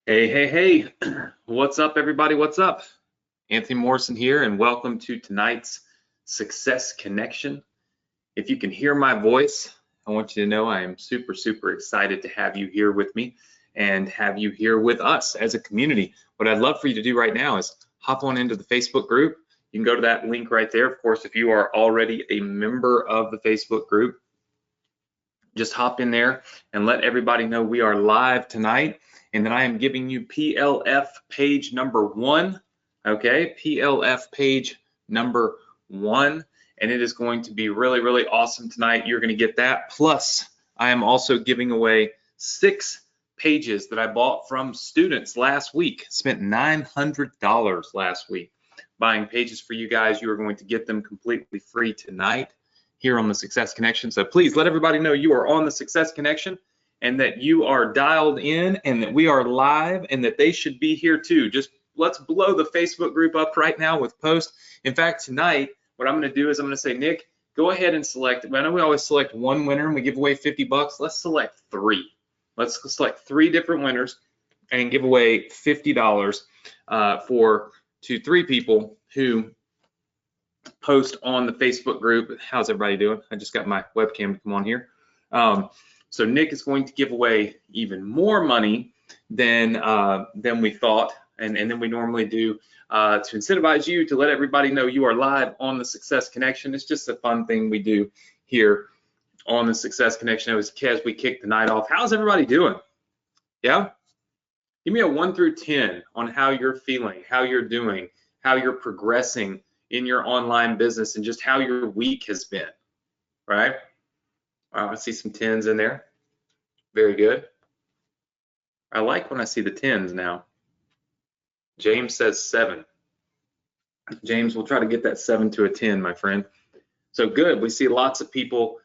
Hey. What's up, everybody? What's up? Anthony Morrison here, and welcome to tonight's Success Connection. If you can hear my voice, I want you to know I am super excited to have you here with me and have you here with us as a community. What I'd love for you to do right now is hop on into the Facebook group. You can go to that link right there. Of course, if you are already a member of the Facebook group, just hop in there and let everybody know we are live tonight, and that I am giving you PLF page number 1. Okay, PLF page number 1, and it is going to be really awesome tonight. You're going to get that, plus I am also giving away 6 pages that I bought from students last week. Spent $900 last week buying pages for you guys. You are going to get them completely free tonight here on the Success Connection. So please let everybody know you are on the Success Connection and that you are dialed in and that we are live and that they should be here too. Just let's blow the Facebook group up right now with posts. In fact, tonight, what I'm going to do is I'm going to say, Nick, go ahead and select. I know we always select one winner and we give away $50. Let's select 3. Let's select 3 different winners and give away $50 to 3 people who post on the Facebook group. How's everybody doing? I just got my webcam to come on here. So Nick is going to give away even more money than we thought and than we normally do to incentivize you, to let everybody know you are live on the Success Connection. It's just a fun thing we do here on the Success Connection as we kick the night off. How's everybody doing? Yeah? Give me a 1 through 10 on how you're feeling, how you're doing, how you're progressing in your online business, and just how your week has been, right? I see some 10s in there. Very good. I like when I see the 10s now. James says 7. James, we'll try to get that 7 to a 10, my friend. So good. We see lots of people,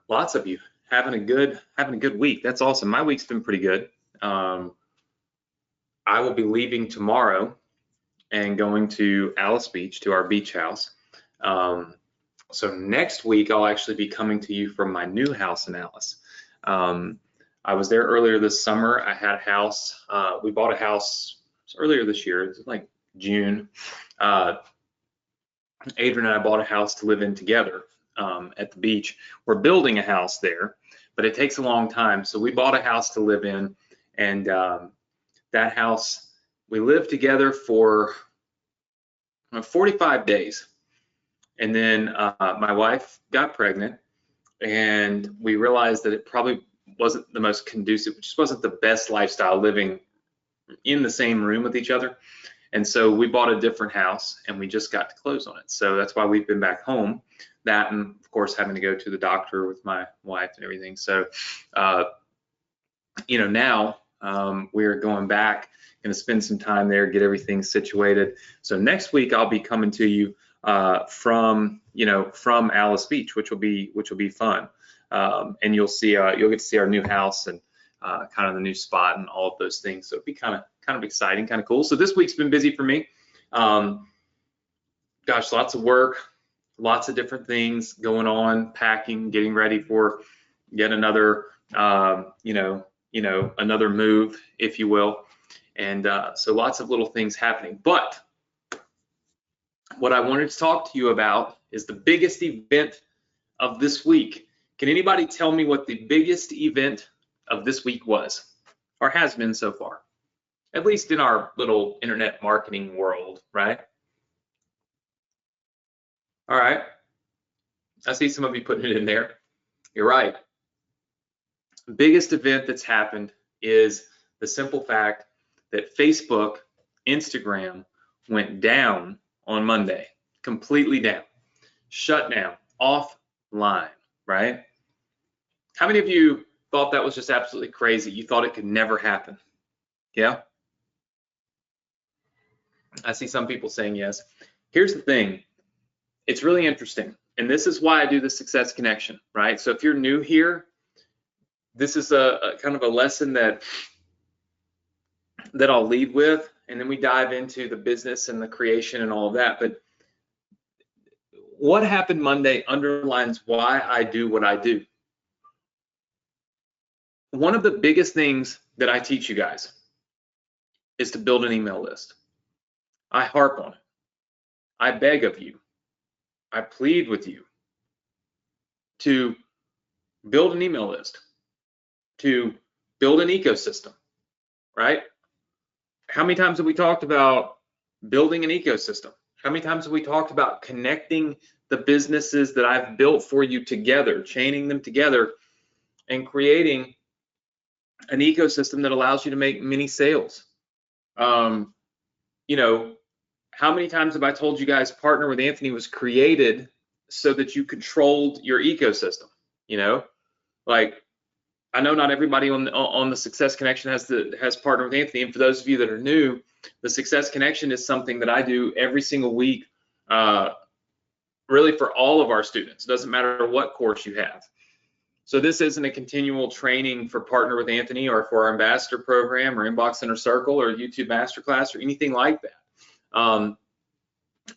lots of you having a good week. That's awesome. My week's been pretty good. I will be leaving tomorrow and going to Alice Beach, to our beach house. So next week, I'll actually be coming to you from my new house in Alice. I was there earlier this summer. I had a house. We bought a house earlier this year. It was like June. Adrian and I bought a house to live in together at the beach. We're building a house there, but it takes a long time. So we bought a house to live in, and that house, we lived together for 45 days. And then my wife got pregnant, and we realized that it probably wasn't the most conducive, it just wasn't the best lifestyle living in the same room with each other. And so we bought a different house, and we just got to close on it. So that's why we've been back home. That, and of course, having to go to the doctor with my wife and everything. So, now we're going back, going to spend some time there, get everything situated. So next week I'll be coming to you from Alice Beach, which will be fun. And you'll get to see our new house and kind of the new spot and all of those things. So it'll be kind of exciting, kind of cool. So this week's been busy for me. Gosh, lots of work, lots of different things going on, packing, getting ready for yet another another move, if you will. And so lots of little things happening. But what I wanted to talk to you about is the biggest event of this week. Can anybody tell me what the biggest event of this week was, or has been so far? At least in our little internet marketing world, right? All right. I see some of you putting it in there. You're right. The biggest event that's happened is the simple fact that Facebook, Instagram went down on Monday, completely down, shut down, offline, right? How many of you thought that was just absolutely crazy? You thought it could never happen? Yeah? I see some people saying yes. Here's the thing. It's really interesting. And this is why I do the Success Connection, right? So if you're new here, this is a kind of a lesson that I'll lead with, and then we dive into the business and the creation and all of that. But what happened Monday underlines why I do what I do. One of the biggest things that I teach you guys is to build an email list. I harp on it. I beg of you. I plead with you to build an email list, to build an ecosystem, right? How many times have we talked about building an ecosystem? How many times have we talked about connecting the businesses that I've built for you together, chaining them together, and creating an ecosystem that allows you to make many sales? You know, how many times have I told you guys Partner with Anthony was created so that you controlled your ecosystem? You know, like, I know not everybody on the Success Connection has Partner with Anthony, and for those of you that are new, the Success Connection is something that I do every single week, really for all of our students. It doesn't matter what course you have. So this isn't a continual training for Partner with Anthony or for our Ambassador Program or Inbox Inner Circle or YouTube Masterclass or anything like that.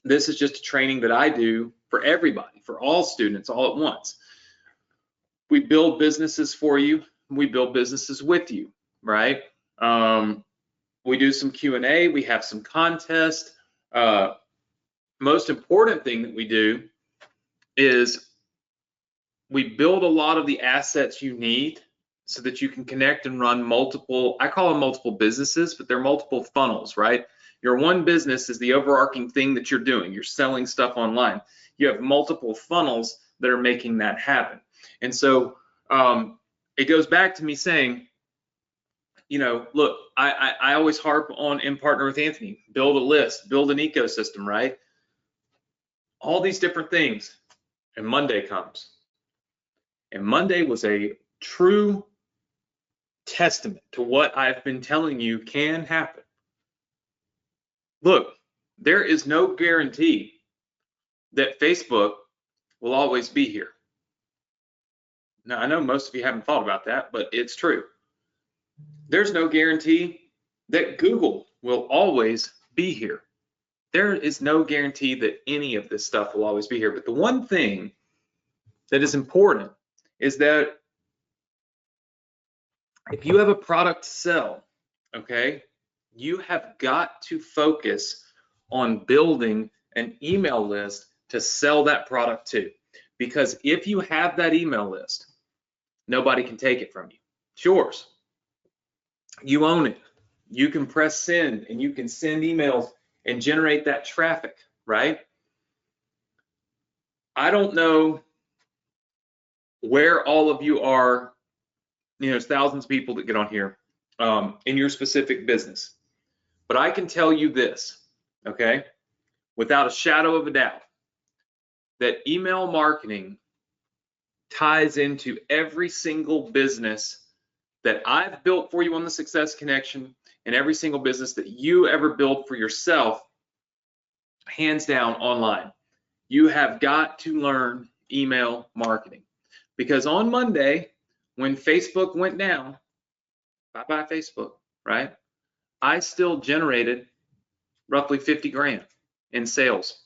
This is just a training that I do for everybody, for all students, all at once. We build businesses for you. We build businesses with you, right? We do some Q&A. We have some contests. Most important thing that we do is we build a lot of the assets you need so that you can connect and run multiple, I call them multiple businesses, but they're multiple funnels, right? Your one business is the overarching thing that you're doing. You're selling stuff online. You have multiple funnels that are making that happen. And so it goes back to me saying, you know, look, I always harp on in Partner with Anthony, build a list, build an ecosystem, right? All these different things. And Monday comes. And Monday was a true testament to what I've been telling you can happen. Look, there is no guarantee that Facebook will always be here. Now, I know most of you haven't thought about that, but it's true. There's no guarantee that Google will always be here. There is no guarantee that any of this stuff will always be here. But the one thing that is important is that if you have a product to sell, okay, you have got to focus on building an email list to sell that product to. Because if you have that email list, nobody can take it from you. It's yours. You own it. You can press send and you can send emails and generate that traffic, right? I don't know where all of you are. You know, there's thousands of people that get on here in your specific business. But I can tell you this, okay, without a shadow of a doubt, that email marketing ties into every single business that I've built for you on the Success Connection and every single business that you ever build for yourself, hands down, online. You have got to learn email marketing. Because on Monday, when Facebook went down, bye-bye Facebook, right? I still generated roughly 50 grand in sales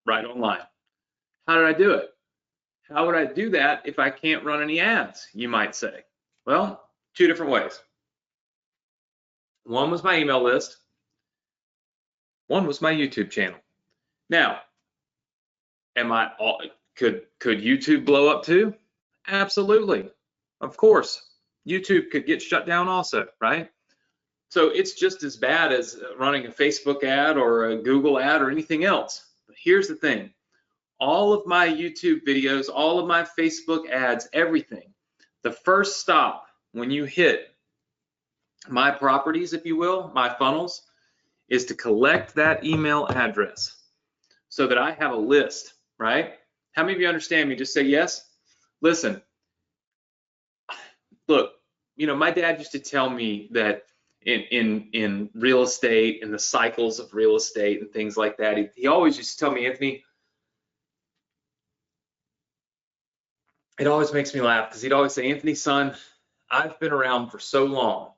right online. How did I do it? How would I do that if I can't run any ads, you might say? Well, two different ways. One was my email list. One was my YouTube channel. Now, could YouTube blow up too? Absolutely. Of course. YouTube could get shut down also, right? So it's just as bad as running a Facebook ad or a Google ad or anything else. But here's the thing. All of my YouTube videos, all of my Facebook ads, everything, the first stop when you hit my properties, if you will, my funnels, is to collect that email address so that I have a list, right? How many of you understand me? Just say yes. Listen, look, you know, my dad used to tell me that in real estate and the cycles of real estate and things like that, he always used to tell me, Anthony, it always makes me laugh because he'd always say, Anthony, son, I've been around for so long.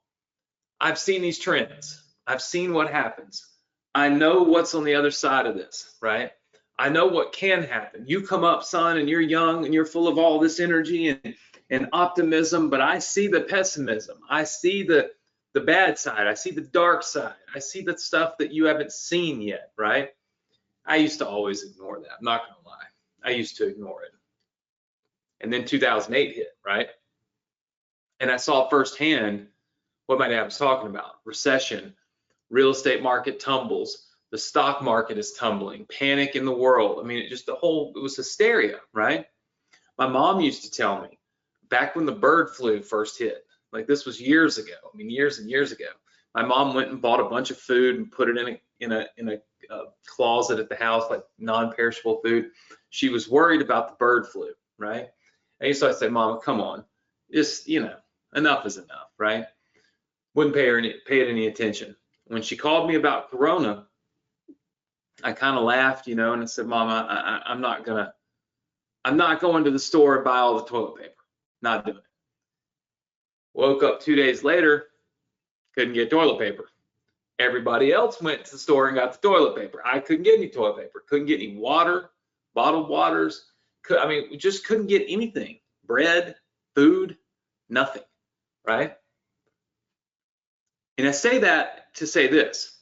I've seen these trends. I've seen what happens. I know what's on the other side of this, right? I know what can happen. You come up, son, and you're young and you're full of all this energy and optimism, but I see the pessimism. I see the the bad side. I see the dark side. I see the stuff that you haven't seen yet, right? I used to always ignore that. I'm not going to lie. I used to ignore it. And then 2008 hit, right? And I saw firsthand what my dad was talking about. Recession, real estate market tumbles, the stock market is tumbling, panic in the world. I mean, it was hysteria, right? My mom used to tell me back when the bird flu first hit, like this was years ago. I mean, years and years ago. My mom went and bought a bunch of food and put it in a closet at the house, like non-perishable food. She was worried about the bird flu, right? And so I said, Mom, come on, just, enough is enough, right? Wouldn't pay it any attention. When she called me about Corona, I kind of laughed, and I said, Mom, I'm not going to the store and buy all the toilet paper. Not doing it. Woke up 2 days later, couldn't get toilet paper. Everybody else went to the store and got the toilet paper. I couldn't get any toilet paper. Couldn't get any water, bottled waters. We just couldn't get anything. Bread, food, nothing, right? And I say that to say this.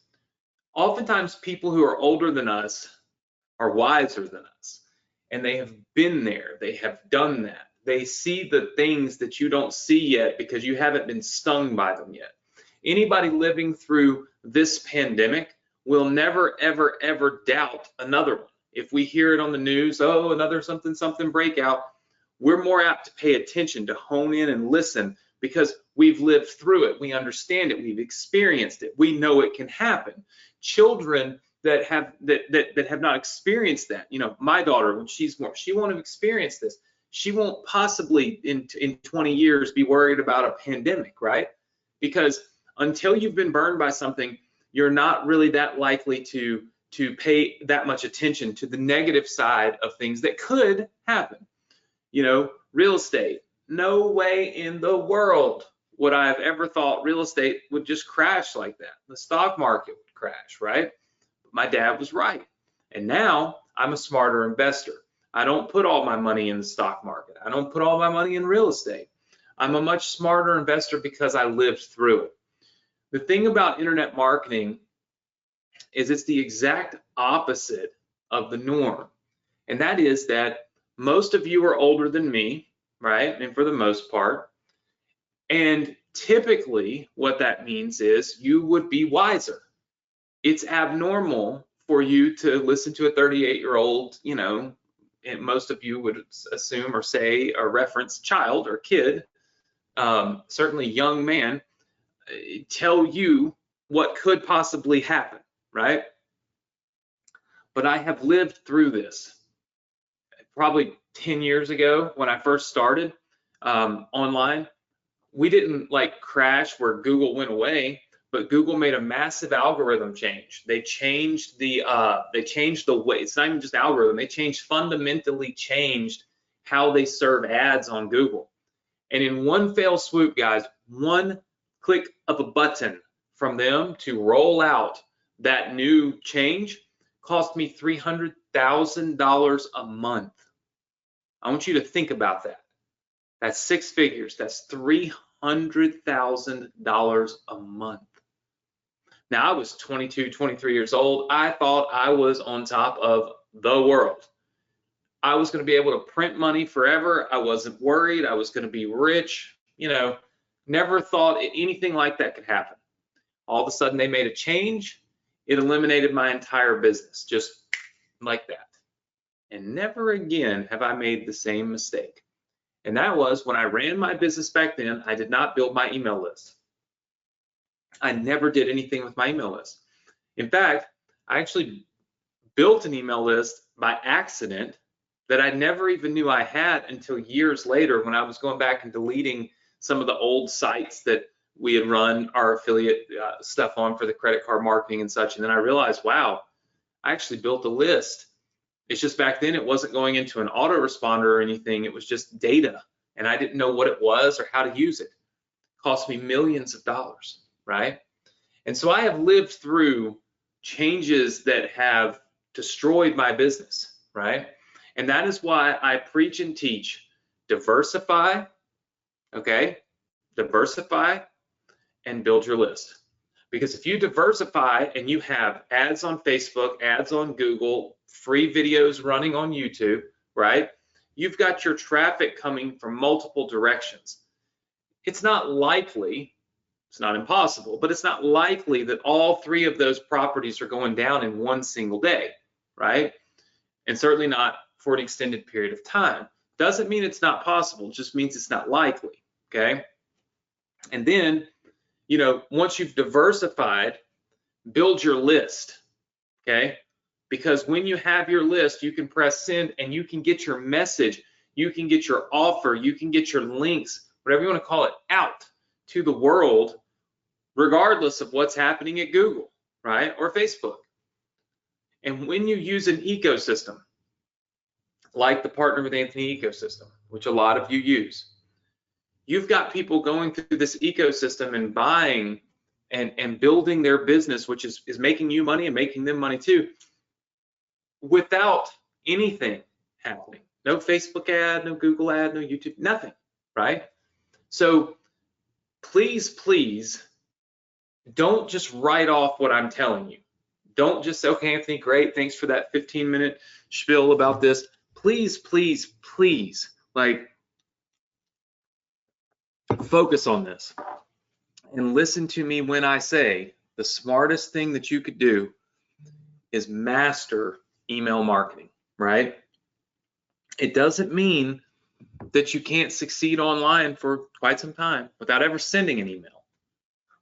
Oftentimes people who are older than us are wiser than us, and they have been there. They have done that. They see the things that you don't see yet because you haven't been stung by them yet. Anybody living through this pandemic will never, ever, ever doubt another one. If we hear it on the news, oh, another something breakout, we're more apt to pay attention, to hone in and listen because we've lived through it. We understand it. We've experienced it. We know it can happen. Children that have not experienced that, my daughter, when she won't have experienced this. She won't possibly in 20 years be worried about a pandemic, right? Because until you've been burned by something, you're not really that likely to pay that much attention to the negative side of things that could happen. Real estate, no way in the world would I have ever thought real estate would just crash like that. The stock market would crash, right? But my dad was right. And now I'm a smarter investor. I don't put all my money in the stock market. I don't put all my money in real estate. I'm a much smarter investor because I lived through it. The thing about internet marketing is it's the exact opposite of the norm. And that is that most of you are older than me, right? And for the most part. And typically what that means is you would be wiser. It's abnormal for you to listen to a 38-year-old, and most of you would assume or say or reference child or kid, certainly young man, tell you what could possibly happen, right? But I have lived through this. Probably 10 years ago when I first started online, we didn't crash where Google went away, but Google made a massive algorithm change. They changed the way, it's not even just algorithm, they fundamentally changed how they serve ads on Google. And in one fell swoop, guys, one click of a button from them to roll out that new change cost me $300,000 a month. I want you to think about that. That's 6 figures. That's $300,000 a month. Now, I was 22, 23 years old. I thought I was on top of the world. I was going to be able to print money forever. I wasn't worried. I was going to be rich. Never thought anything like that could happen. All of a sudden, they made a change. It eliminated my entire business, just like that. And never again have I made the same mistake. And that was when I ran my business back then, I did not build my email list. I never did anything with my email list. In fact, I actually built an email list by accident that I never even knew I had until years later when I was going back and deleting some of the old sites that we had run our affiliate stuff on for the credit card marketing and such. And then I realized, wow, I actually built a list. It's just back then it wasn't going into an autoresponder or anything. It was just data, and I didn't know what it was or how to use it. It cost me millions of dollars, right? And so I have lived through changes that have destroyed my business, right? And that is why I preach and teach diversify, okay? Diversify and build your list. Because if you diversify and you have ads on Facebook, ads on Google, free videos running on YouTube, right? You've got your traffic coming from multiple directions. It's not likely, it's not impossible, but it's not likely that all three of those properties are going down in one single day, right? And certainly not for an extended period of time. Doesn't mean it's not possible, it just means it's not likely, okay? And then, you know, once you've diversified, build your list, okay? Because when you have your list, you can press send and you can get your message, you can get your offer, you can get your links, whatever you want to call it, out to the world, regardless of what's happening at Google, right? Or Facebook. And when you use an ecosystem, like the Partner with Anthony ecosystem, which a lot of you use, you've got people going through this ecosystem and buying and building their business, which is making you money and making them money too, without anything happening. No Facebook ad, no Google ad, no YouTube, nothing, right? So please, please don't just write off what I'm telling you. Don't just say, okay, Anthony, great, thanks for that 15-minute spiel about this. Please, please, please, like, focus on this and listen to me when I say the smartest thing that you could do is master email marketing, right? It doesn't mean that you can't succeed online for quite some time without ever sending an email.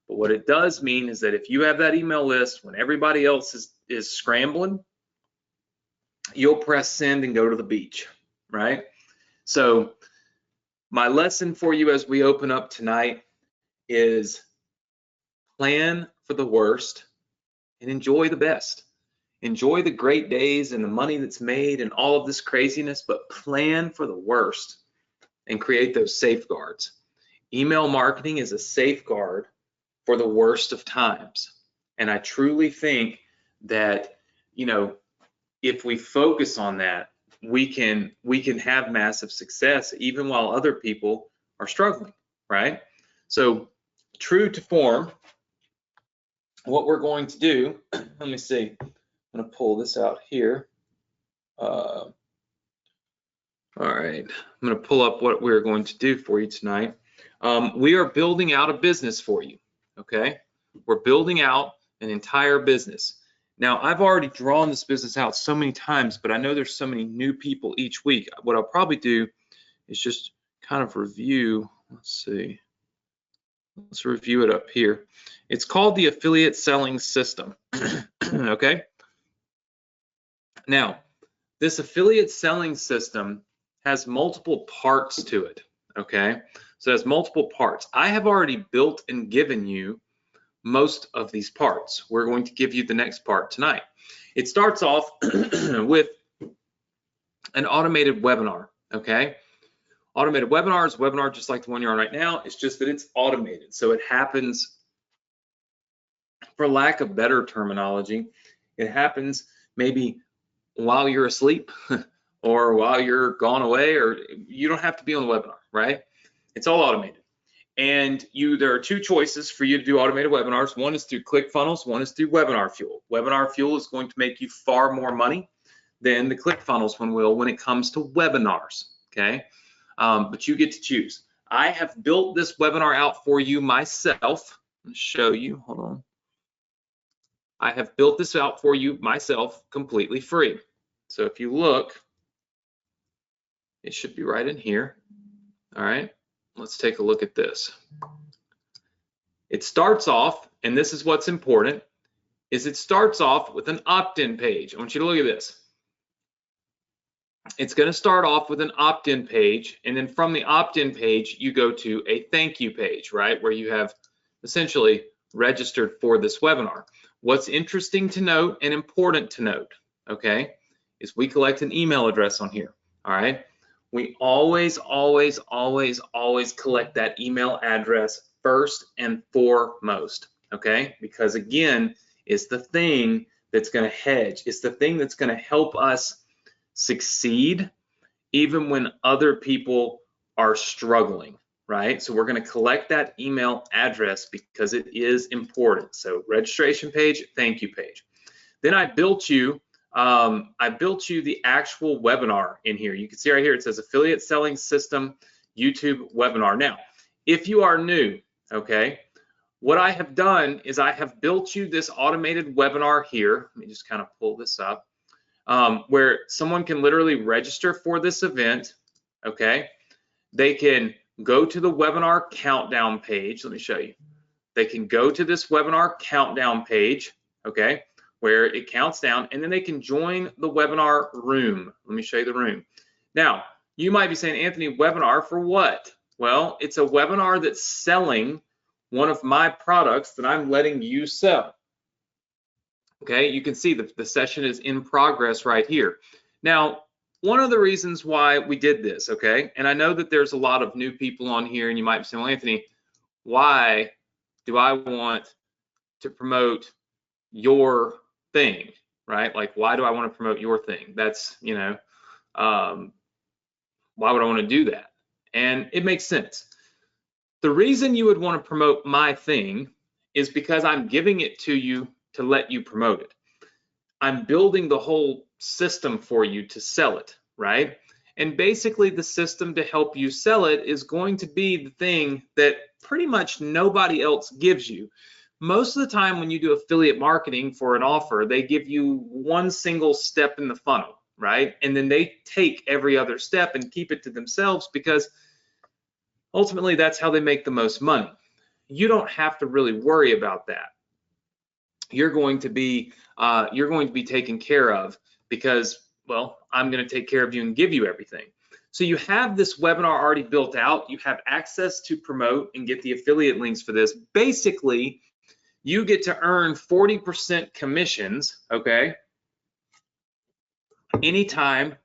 But what it does mean is that if you have that email list when everybody else is scrambling, you'll press send and go to the beach, right? So my lesson for you as we open up tonight is plan for the worst and enjoy the best. Enjoy the great days and the money that's made and all of this craziness, but plan for the worst and create those safeguards. Email marketing is a safeguard for the worst of times. And I truly think that, you know, if we focus on that, we can have massive success even while other people are struggling, right? So true to form, what we're going to do, let me see, I'm going to pull this out here. All right, I'm going to pull up what we're going to do for you tonight. We are building out a business for you, okay? We're building out an entire business. Now, I've already drawn this business out so many times, but I know there's so many new people each week. What I'll probably do is just kind of review, let's see, let's review it up here. It's called the affiliate selling system, okay? Now, this affiliate selling system has multiple parts to it, okay? So it has multiple parts. I have already built and given you most of these parts. We're going to give you the next part tonight. It starts off with an automated webinar, okay? Automated webinar is a webinar just like the one you're on right now. It's just that it's automated. So it happens, for lack of better terminology, it happens maybe while you're asleep or while you're gone away, or you don't have to be on the webinar, right? It's all automated. And there are two choices for you to do automated webinars. One is through Clickfunnels, one is through Webinar Fuel. Webinar Fuel is going to make you far more money than the Clickfunnels one will when it comes to webinars, okay? But you get to choose. I have built this webinar out for you myself. I'll show you, hold on. I have built this out for you myself completely free. So if you look, it should be right in here, all right? Let's take a look at this. It starts off, and this is what's important, is it starts off with an opt-in page. I want you to look at this. It's going to start off with an opt-in page, and then from the opt-in page, you go to a thank you page, right, where you have essentially registered for this webinar. What's interesting to note and important to note, okay, is we collect an email address on here, all right? We always, always, always, always collect that email address first and foremost, okay? Because again, it's the thing that's going to hedge. It's the thing that's going to help us succeed even when other people are struggling, right? So we're going to collect that email address because it is important. So registration page, thank you page. Then I built you the actual webinar in here. You can see right here, it says Affiliate Selling System YouTube webinar. Now, if you are new, okay, what I have done is I have built you this automated webinar here. Let me just kind of pull this up, where someone can literally register for this event, okay? They can go to the webinar countdown page. Let me show you. They can go to this webinar countdown page, okay, where it counts down, and then they can join the webinar room. Let me show you the room. Now, you might be saying, Anthony, webinar for what? Well, it's a webinar that's selling one of my products that I'm letting you sell. Okay, you can see the session is in progress right here. Now, one of the reasons why we did this, okay, and I know that there's a lot of new people on here, and you might be saying, well, Anthony, why do I want to promote your thing, right? Like, why do I want to promote your thing? That's, you know, why would I want to do that? And it makes sense. The reason you would want to promote my thing is because I'm giving it to you to let you promote it. I'm building the whole system for you to sell it, right? And basically the system to help you sell it is going to be the thing that pretty much nobody else gives you. Most of the time when you do affiliate marketing for an offer, they give you one single step in the funnel, right? And then they take every other step and keep it to themselves because ultimately that's how they make the most money. You don't have to really worry about that. You're going to be taken care of because, well, I'm going to take care of you and give you everything. So you have this webinar already built out. You have access to promote and get the affiliate links for this. Basically, you get to earn 40% commissions, okay, anytime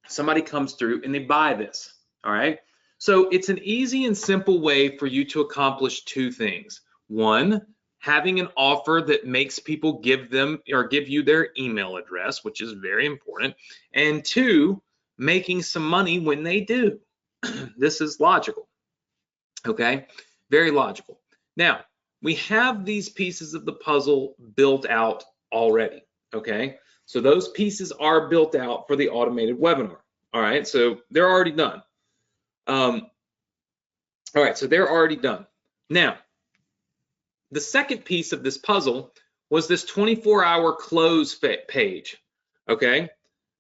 somebody comes through and they buy this, all right? So it's an easy and simple way for you to accomplish two things. One, having an offer that makes people give you their email address, which is very important. And two, making some money when they do. This is logical, okay? Very logical. Now, we have these pieces of the puzzle built out already, okay? So those pieces are built out for the automated webinar, all right? So they're already done. All right, so they're already done. Now, the second piece of this puzzle was this 24-hour close page, okay?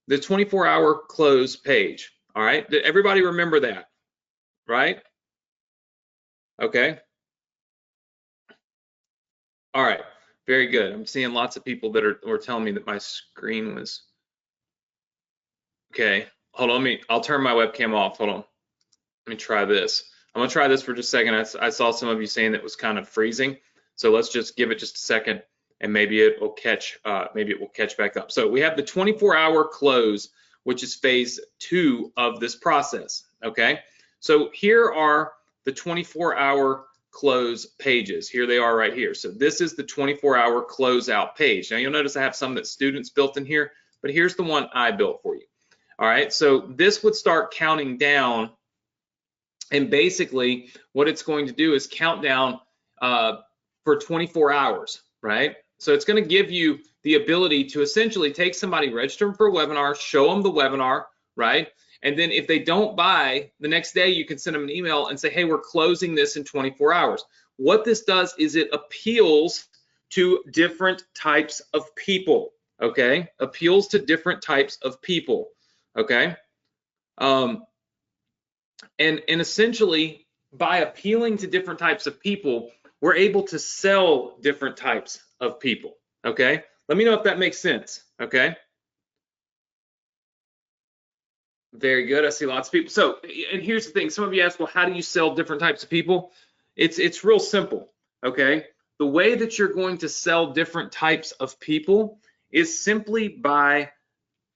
The 24-hour close page, all right? Did everybody remember that, right? Okay. All right, very good. I'm seeing lots of people that were telling me that my screen was, okay. Hold on, I'll turn my webcam off, hold on. Let me try this. I'm gonna try this for just a second. I saw some of you saying that it was kind of freezing. So let's just give it just a second and maybe it will catch back up. So we have the 24-hour close, which is phase 2 of this process, okay? So here are the 24-hour close pages. Here they are right here. So this is the 24-hour closeout page. Now you'll notice I have some that students built in here, but here's the one I built for you. All right, so this would start counting down, and basically what it's going to do is count down for 24 hours, right? So it's going to give you the ability to essentially take somebody, register them for a webinar, show them the webinar, right? And then if they don't buy, the next day you can send them an email and say, hey, we're closing this in 24 hours. What this does is it appeals to different types of people, okay? Appeals to different types of people, okay? And essentially, by appealing to different types of people, we're able to sell different types of people, okay? Let me know if that makes sense, okay? Very good, I see lots of people. So, and here's the thing, some of you ask, well, how do you sell different types of people? It's real simple, okay? The way that you're going to sell different types of people is simply by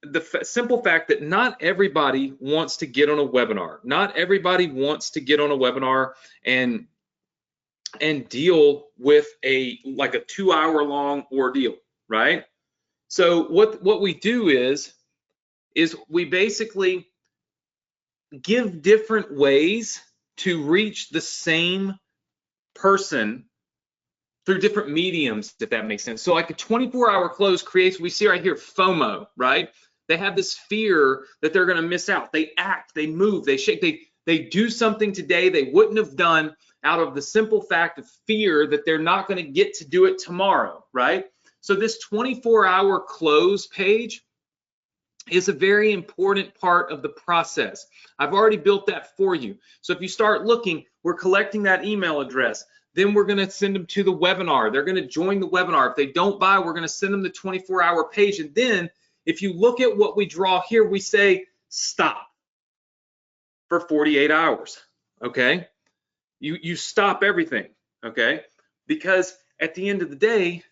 the simple fact that not everybody wants to get on a webinar. Not everybody wants to get on a webinar and deal with like a 2-hour long ordeal, right? So what we do is we basically give different ways to reach the same person through different mediums, if that makes sense. So like a 24-hour close creates, we see right here, FOMO, right? They have this fear that they're going to miss out. They act, they move, they shake, they do something today they wouldn't have done out of the simple fact of fear that they're not going to get to do it tomorrow, right? So this 24-hour close page is a very important part of the process. I've already built that for you. So if you start looking, we're collecting that email address. Then we're going to send them to the webinar. They're going to join the webinar. If they don't buy, we're going to send them the 24-hour page. And then if you look at what we draw here, we say stop for 48 hours, okay? You stop everything, okay? Because at the end of the day,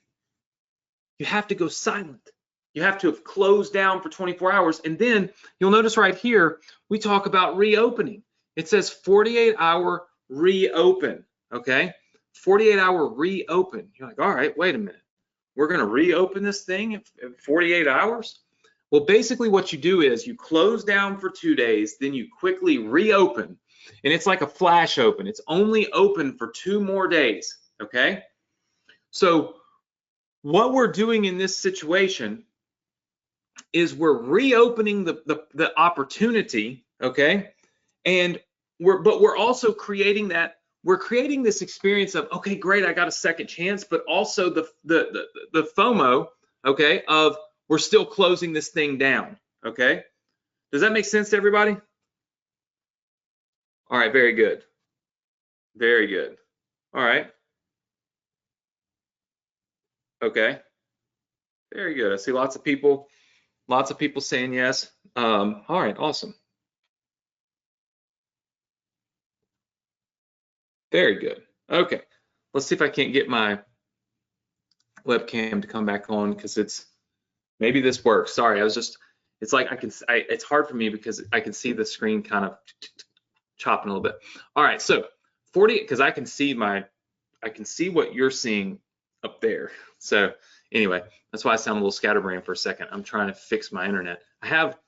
you have to go silent. You have to have closed down for 24 hours. And then you'll notice right here, we talk about reopening. It says 48-hour reopen, okay? 48-hour reopen. You're like, all right, wait a minute. We're going to reopen this thing in 48 hours? Well, basically what you do is you close down for 2 days, then you quickly reopen. And it's like a flash open. It's only open for 2 more days, okay? So what we're doing in this situation is we're reopening the opportunity, okay? And we're also creating that, we're creating this experience of, okay, great, I got a second chance, but also the FOMO, okay, of we're still closing this thing down, okay? Does that make sense to everybody? All right, very good. Very good. All right. Okay. Very good. I see lots of people saying yes. All right, awesome. Very good. Okay. Let's see if I can't get my webcam to come back on because maybe this works. Sorry, it's like it's hard for me because I can see the screen kind of chopping a little bit. All right, so 40, because I can see what you're seeing up there. So anyway, that's why I sound a little scatterbrained for a second. I'm trying to fix my internet. I have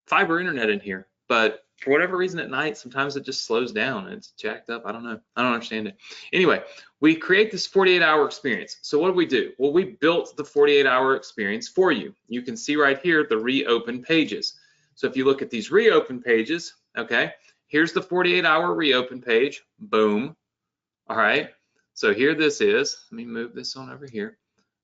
fiber internet in here, but for whatever reason at night, sometimes it just slows down and it's jacked up. I don't know. I don't understand it. Anyway, we create this 48-hour experience. So what do we do? Well, we built the 48-hour experience for you. You can see right here the reopen pages. So if you look at these reopen pages, okay, here's the 48-hour reopen page. Boom. All right. So here this is. Let me move this on over here.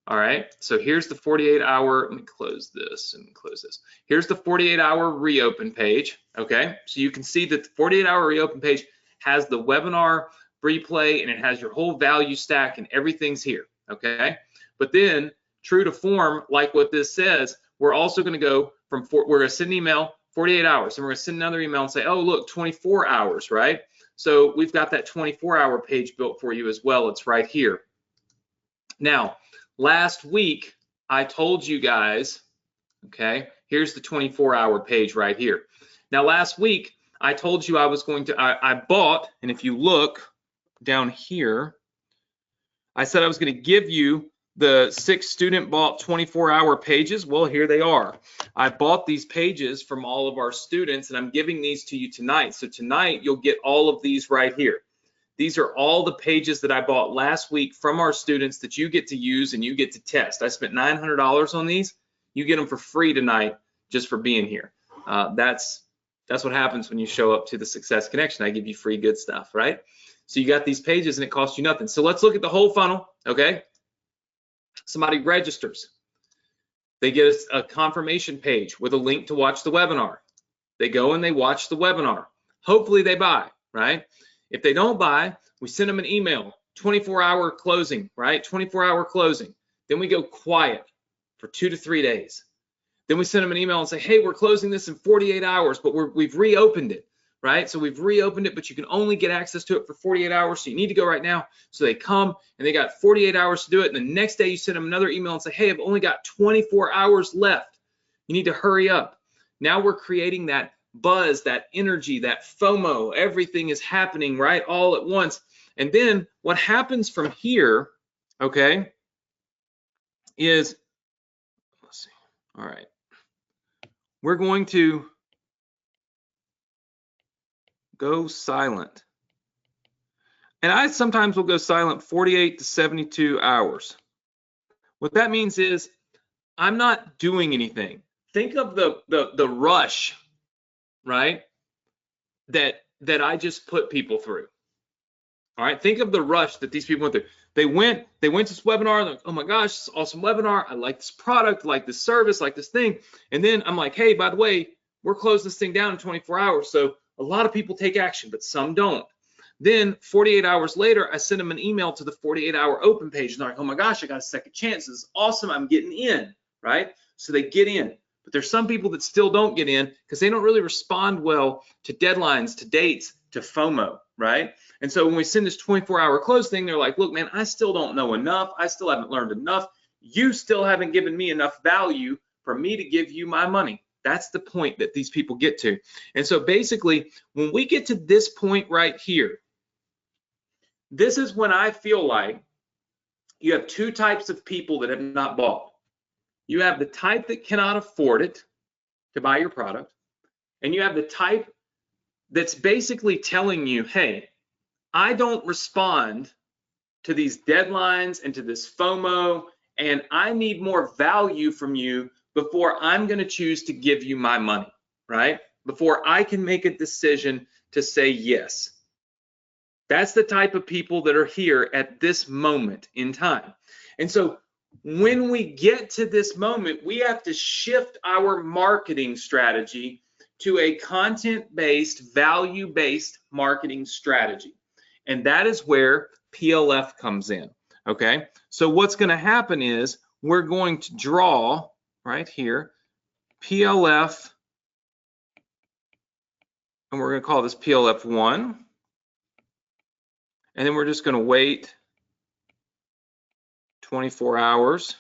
All right, so here's the 48-hour, let me close this and close this. Here's the 48-hour reopen page, okay? So you can see that the 48-hour reopen page has the webinar replay and it has your whole value stack and everything's here, okay? But then, true to form, like what this says, we're also gonna go from, we're gonna send an email, 48 hours, and we're gonna send another email and say, oh, look, 24 hours, right? So we've got that 24-hour page built for you as well. It's right here. Now, last week, I told you guys, okay, here's the 24-hour page right here. Now, last week, I told you I was going to, I bought, and if you look down here, I said I was going to give you the 6 student bought 24-hour pages. Well, here they are. I bought these pages from all of our students, and I'm giving these to you tonight. So tonight, you'll get all of these right here. These are all the pages that I bought last week from our students that you get to use and you get to test. I spent $900 on these. You get them for free tonight just for being here. That's what happens when you show up to the Success Connection. I give you free good stuff, right? So you got these pages and it costs you nothing. So let's look at the whole funnel, okay? Somebody registers. They get a confirmation page with a link to watch the webinar. They go and they watch the webinar. Hopefully they buy, right? If they don't buy, we send them an email, 24-hour closing, right? 24-hour closing. Then we go quiet for 2 to 3 days. Then we send them an email and say, hey, we're closing this in 48 hours, but we've reopened it, right? So we've reopened it, but you can only get access to it for 48 hours, so you need to go right now. So they come and they got 48 hours to do it, and the next day you send them another email and say, hey, I've only got 24 hours left. You need to hurry up. Now we're creating that buzz, that energy, that FOMO, everything is happening right all at once. And then what happens from here, okay, is, let's see, all right, we're going to go silent. And I sometimes will go silent 48 to 72 hours. What that means is I'm not doing anything. Think of the rush, right? That I just put people through. All right, think of the rush that these people went through. They went to this webinar, they're like, oh my gosh, this is an awesome webinar. I like this product, I like this service, I like this thing. And then I'm like, hey, by the way, we're closing this thing down in 24 hours. So a lot of people take action, but some don't. Then 48 hours later, I send them an email to the 48-hour open page. And they're like, oh my gosh, I got a second chance. This is awesome. I'm getting in, right? So they get in. But there's some people that still don't get in because they don't really respond well to deadlines, to dates, to FOMO, right? And so when we send this 24-hour close thing, they're like, look, man, I still don't know enough. I still haven't learned enough. You still haven't given me enough value for me to give you my money. That's the point that these people get to. And so basically, when we get to this point right here, this is when I feel like you have two types of people that have not bought. You have the type that cannot afford it to buy your product, and you have the type that's basically telling you, hey, I don't respond to these deadlines and to this FOMO, and I need more value from you before I'm going to choose to give you my money, right? Before I can make a decision to say yes. That's the type of people that are here at this moment in time. And so when we get to this moment, we have to shift our marketing strategy to a content-based, value-based marketing strategy. And that is where PLF comes in, okay? So what's going to happen is we're going to draw right here, PLF, and we're going to call this PLF1. And then we're just going to wait 24 hours.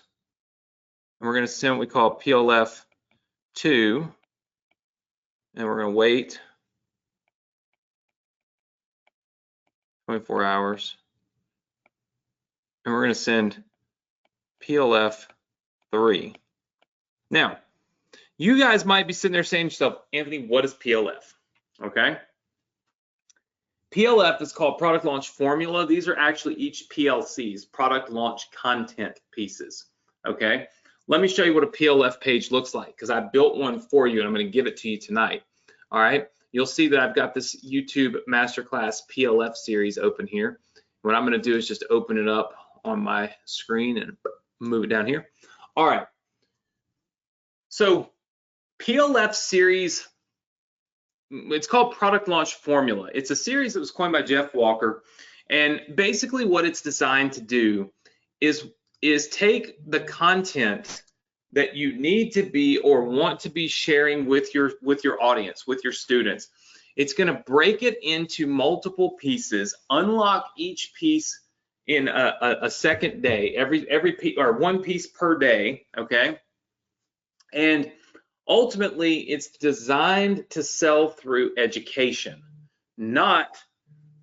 And we're going to send what we call PLF2. And we're going to wait 24 hours. And we're going to send PLF3. Now, you guys might be sitting there saying to yourself, Anthony, what is PLF? Okay. PLF is called Product Launch Formula. These are actually each PLCs, Product Launch Content Pieces, okay? Let me show you what a PLF page looks like because I built one for you and I'm going to give it to you tonight, all right? You'll see that I've got this YouTube Masterclass PLF series open here. What I'm going to do is just open it up on my screen and move it down here. All right. So PLF series, it's called Product Launch Formula. It's a series that was coined by Jeff Walker, and basically what it's designed to do is take the content that you need to be or want to be sharing with your audience, with your students. It's going to break it into multiple pieces, unlock each piece in a second day, every piece or one piece per day, okay? And ultimately, it's designed to sell through education, not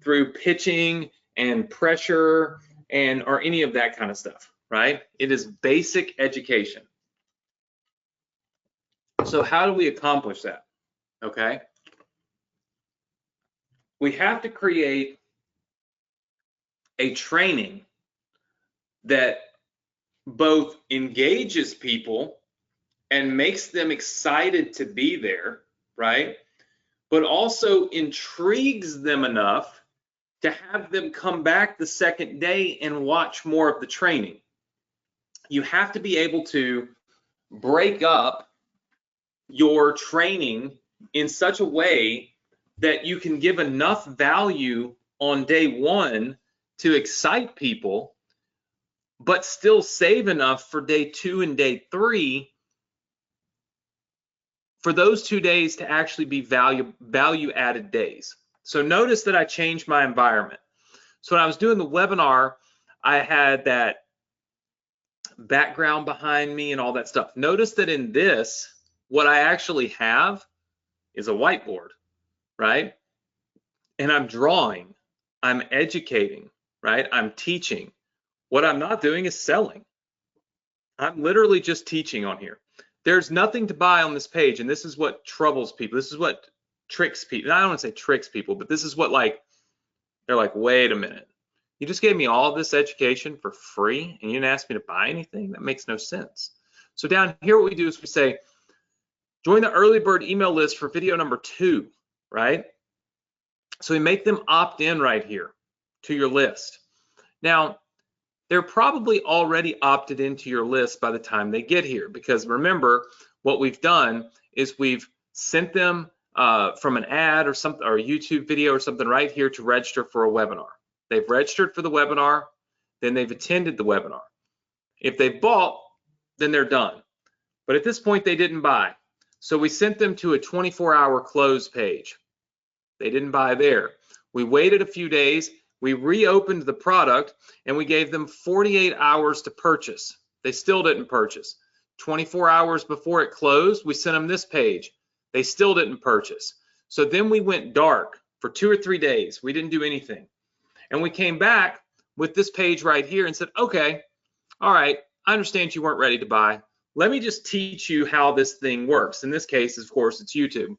through pitching and pressure and or any of that kind of stuff, right? It is basic education. So how do we accomplish that? Okay. We have to create a training that both engages people and makes them excited to be there, right? But also intrigues them enough to have them come back the second day and watch more of the training. You have to be able to break up your training in such a way that you can give enough value on day one to excite people, but still save enough for day 2 and day 3 for those 2 days to actually be value added days. So notice that I changed my environment. So when I was doing the webinar, I had that background behind me and all that stuff. Notice that in this, what I actually have is a whiteboard, right? And I'm drawing, I'm educating, right? I'm teaching. What I'm not doing is selling. I'm literally just teaching on here. There's nothing to buy on this page, and this is what troubles people. This is what tricks people. I don't want to say tricks people, but this is what they're like, wait a minute. You just gave me all this education for free and you didn't ask me to buy anything? That makes no sense. So down here, what we do is we say, join the early bird email list for video number 2, right? So we make them opt in right here to your list. Now, they're probably already opted into your list by the time they get here, because remember, what we've done is we've sent them from an ad or something, or a YouTube video or something right here to register for a webinar. They've registered for the webinar, then they've attended the webinar. If they've bought, then they're done. But at this point, they didn't buy. So we sent them to a 24-hour close page. They didn't buy there. We waited a few days, we reopened the product, and we gave them 48 hours to purchase. They still didn't purchase. 24 hours before it closed, we sent them this page. They still didn't purchase. So then we went dark for 2 or 3 days. We didn't do anything. And we came back with this page right here and said, okay, all right, I understand you weren't ready to buy. Let me just teach you how this thing works. In this case, of course, it's YouTube.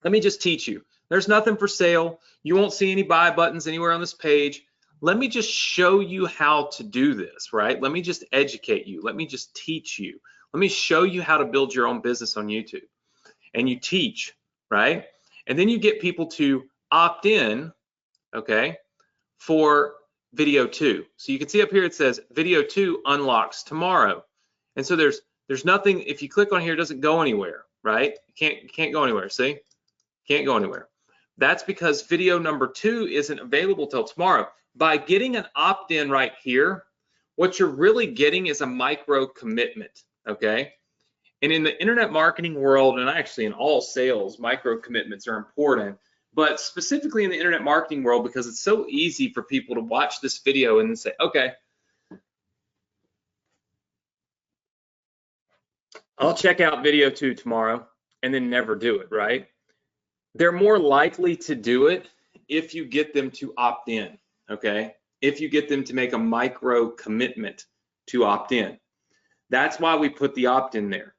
Let me just teach you. There's nothing for sale. You won't see any buy buttons anywhere on this page. Let me just show you how to do this, right? Let me just educate you. Let me just teach you. Let me show you how to build your own business on YouTube. And you teach, right? And then you get people to opt in, okay, for video 2. So you can see up here it says video 2 unlocks tomorrow. And so there's nothing, if you click on here, it doesn't go anywhere, right? You can't go anywhere, see? Can't go anywhere. That's because video number 2 isn't available till tomorrow. By getting an opt-in right here, what you're really getting is a micro commitment, okay? And in the internet marketing world, and actually in all sales, micro commitments are important, but specifically in the internet marketing world, because it's so easy for people to watch this video and then say, okay, I'll check out video 2 tomorrow, and then never do it, right? They're more likely to do it if you get them to opt in, okay? If you get them to make a micro commitment to opt in. That's why we put the opt-in there.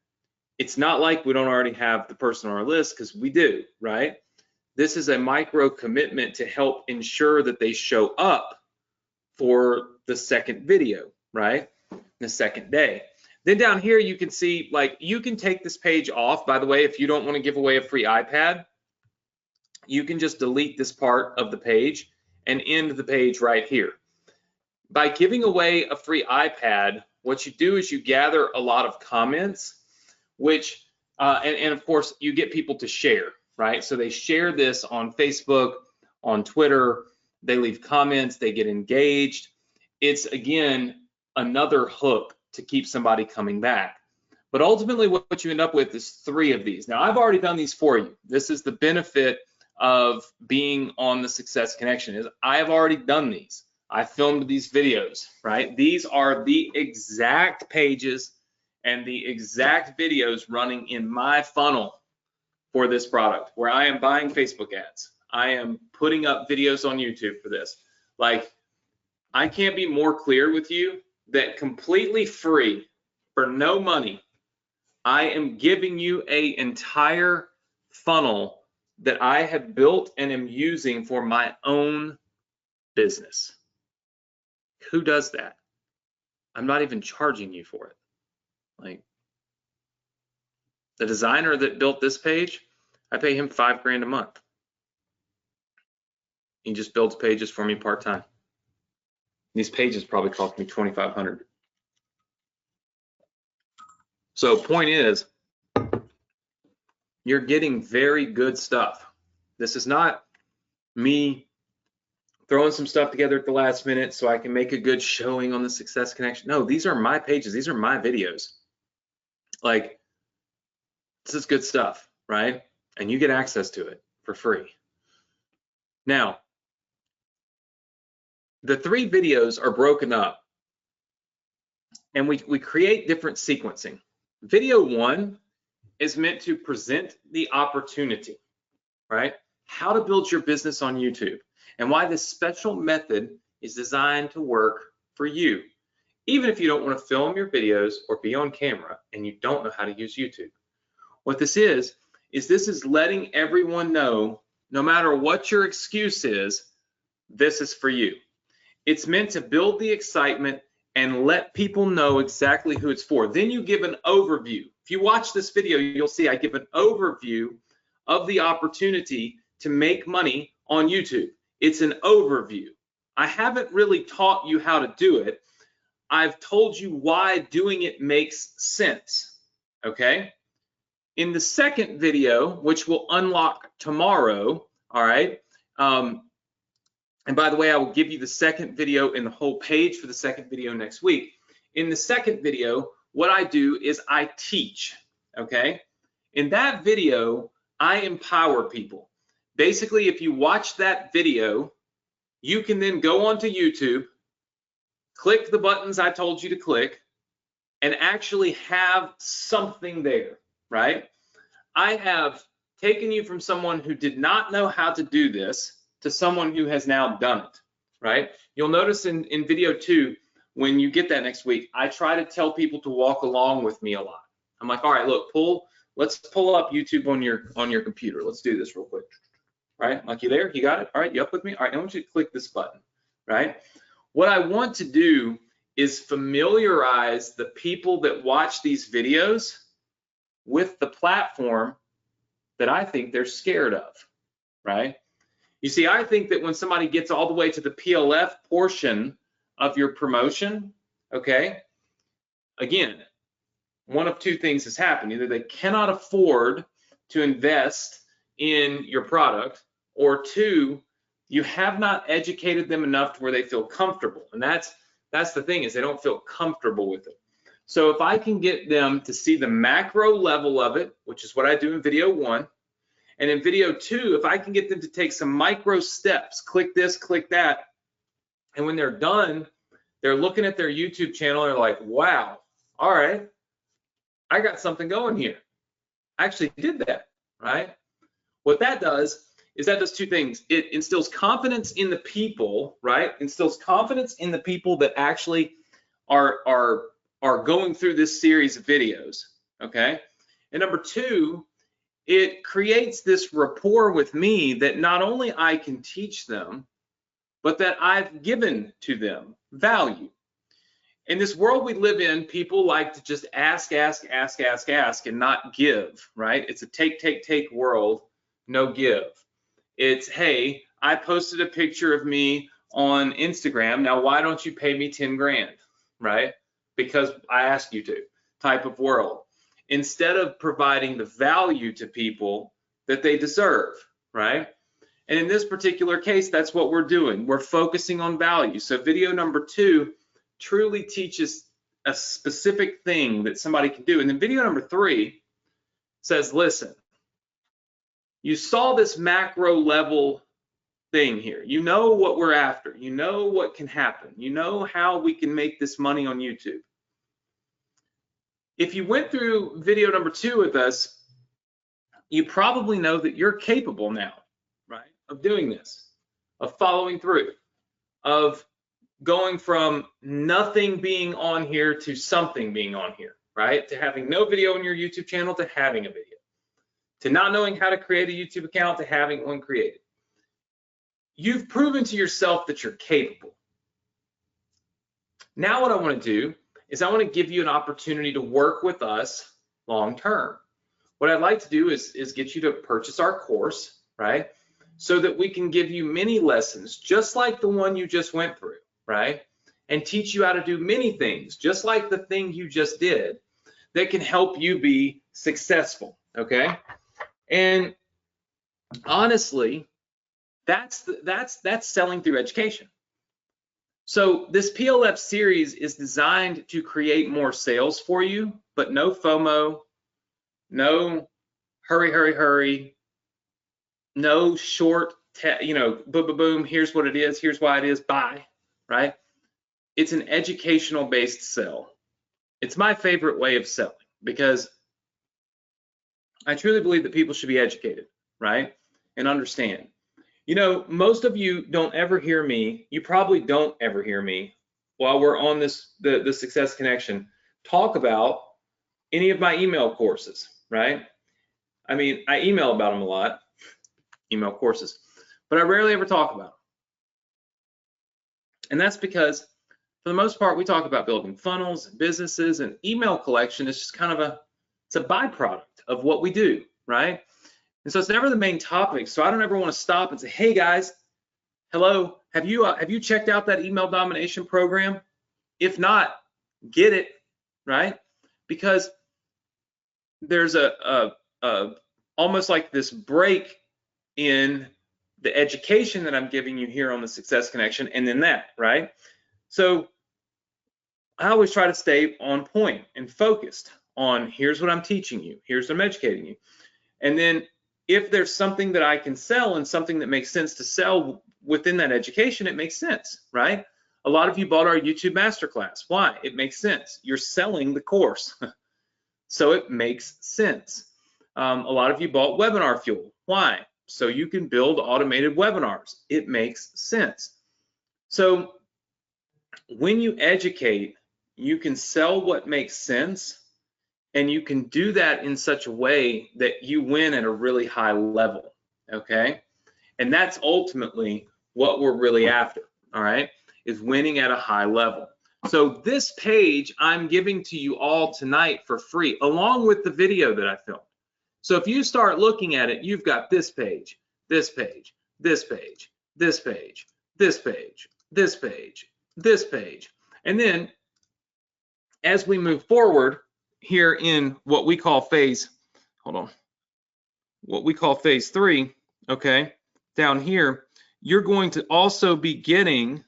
It's not like we don't already have the person on our list, because we do, right? This is a micro commitment to help ensure that they show up for the second video, right? The second day. Then down here, you can see, like, you can take this page off. By the way, if you don't want to give away a free iPad, you can just delete this part of the page and end the page right here. By giving away a free iPad, what you do is you gather a lot of comments, which, and of course, you get people to share, right? So they share this on Facebook, on Twitter, they leave comments, they get engaged. It's, again, another hook to keep somebody coming back. But ultimately, what you end up with is 3 of these. Now, I've already done these for you. This is the benefit of being on the Success Connection, is I have already done these. I filmed these videos, right? These are the exact pages and the exact videos running in my funnel for this product, where I am buying Facebook ads. I am putting up videos on YouTube for this. Like, I can't be more clear with you that completely free, for no money, I am giving you an entire funnel that I have built and am using for my own business. Who does that? I'm not even charging you for it. Like, the designer that built this page, I pay him $5 grand a month. He just builds pages for me part-time. These pages probably cost me $2,500. So point is, you're getting very good stuff. This is not me throwing some stuff together at the last minute so I can make a good showing on the Success Connection. No, these are my pages. These are my videos. Like, this is good stuff, right? And you get access to it for free. Now, the 3 videos are broken up, and we create different sequencing. Video 1 is meant to present the opportunity, right? How to build your business on YouTube, and why this special method is designed to work for you, even if you don't want to film your videos or be on camera and you don't know how to use YouTube. What this is is this is letting everyone know, no matter what your excuse is, this is for you. It's meant to build the excitement and let people know exactly who it's for. Then you give an overview. If you watch this video, you'll see I give an overview of the opportunity to make money on YouTube. It's an overview. I haven't really taught you how to do it. I've told you why doing it makes sense, okay? In the second video, which we'll unlock tomorrow, all right? And by the way, I will give you the second video and the whole page for the second video next week. In the second video, what I do is I teach, okay? In that video, I empower people. Basically, if you watch that video, you can then go onto YouTube, click the buttons I told you to click, and actually have something there, right? I have taken you from someone who did not know how to do this to someone who has now done it, right? You'll notice in video 2, when you get that next week, I try to tell people to walk along with me a lot. I'm like, all right, look, let's pull up YouTube on your computer. Let's do this real quick, right? Like, you there? You got it? All right, you up with me? All right, I want you to click this button, right? What I want to do is familiarize the people that watch these videos with the platform that I think they're scared of, right? You see, I think that when somebody gets all the way to the PLF portion of your promotion, okay, again, one of two things has happened. Either they cannot afford to invest in your product, or two, you have not educated them enough to where they feel comfortable. And that's the thing, is they don't feel comfortable with it. So if I can get them to see the macro level of it, which is what I do in video 1, and in video 2, if I can get them to take some micro steps, click this, click that, and when they're done, they're looking at their YouTube channel, they're like, wow, all right, I got something going here. I actually did that, right? What that does is that does two things. It instills confidence in the people, right? Instills confidence in the people that actually are going through this series of videos, okay? And number 2, it creates this rapport with me that not only I can teach them, but that I've given to them value. In this world we live in, people like to just ask and not give, right? It's a take world, no give. It's, hey, I posted a picture of me on Instagram. Now, why don't you pay me 10 grand, right? Because I asked you to, type of world. Instead of providing the value to people that they deserve, right? And in this particular case, that's what we're doing. We're focusing on value. So video number 2 truly teaches a specific thing that somebody can do. And then video number 3 says, listen, you saw this macro level thing here. You know what we're after. You know what can happen. You know how we can make this money on YouTube. If you went through video number 2 with us, you probably know that you're capable now, right, of doing this, of following through, of going from nothing being on here to something being on here, right? To having no video on your YouTube channel to having a video, to not knowing how to create a YouTube account to having one created. You've proven to yourself that you're capable. Now what I want to do is I want to give you an opportunity to work with us long term. What I'd like to do is get you to purchase our course, right? So that we can give you many lessons, just like the one you just went through, right? And teach you how to do many things, just like the thing you just did, that can help you be successful, okay? And honestly, that's selling through education. So this PLF series is designed to create more sales for you, but no FOMO, no hurry, no short, boom, here's what it is, here's why it is, bye, right? It's an educational based sell. It's my favorite way of selling because I truly believe that people should be educated, right? And understand. You know, most of you don't ever hear me, you probably don't ever hear me while we're on this, the Success Connection, talk about any of my email courses, right? I mean, I email about them a lot, email courses, but I rarely ever talk about them. And that's because for the most part, we talk about building funnels, businesses, and email collection is just kind of it's a byproduct of what we do, right? And so it's never the main topic. So I don't ever want to stop and say, hey guys, hello, have you checked out that email domination program? If not, get it, right? Because there's almost like this break in the education that I'm giving you here on the Success Connection, and then that, right? So I always try to stay on point and focused on here's what I'm teaching you, here's what I'm educating you. And then if there's something that I can sell and something that makes sense to sell within that education, it makes sense, right? A lot of you bought our YouTube masterclass. Why? It makes sense. You're selling the course. So it makes sense. A lot of you bought Webinar Fuel. Why? So you can build automated webinars. It makes sense. So when you educate, you can sell what makes sense, and you can do that in such a way that you win at a really high level, okay? And that's ultimately what we're really after, all right, is winning at a high level. So this page I'm giving to you all tonight for free, along with the video that I filmed. So if you start looking at it, you've got this page, this page, this page, this page, this page, this page, this page. And then as we move forward here in what we call phase, what we call phase 3, okay, down here, you're going to also be getting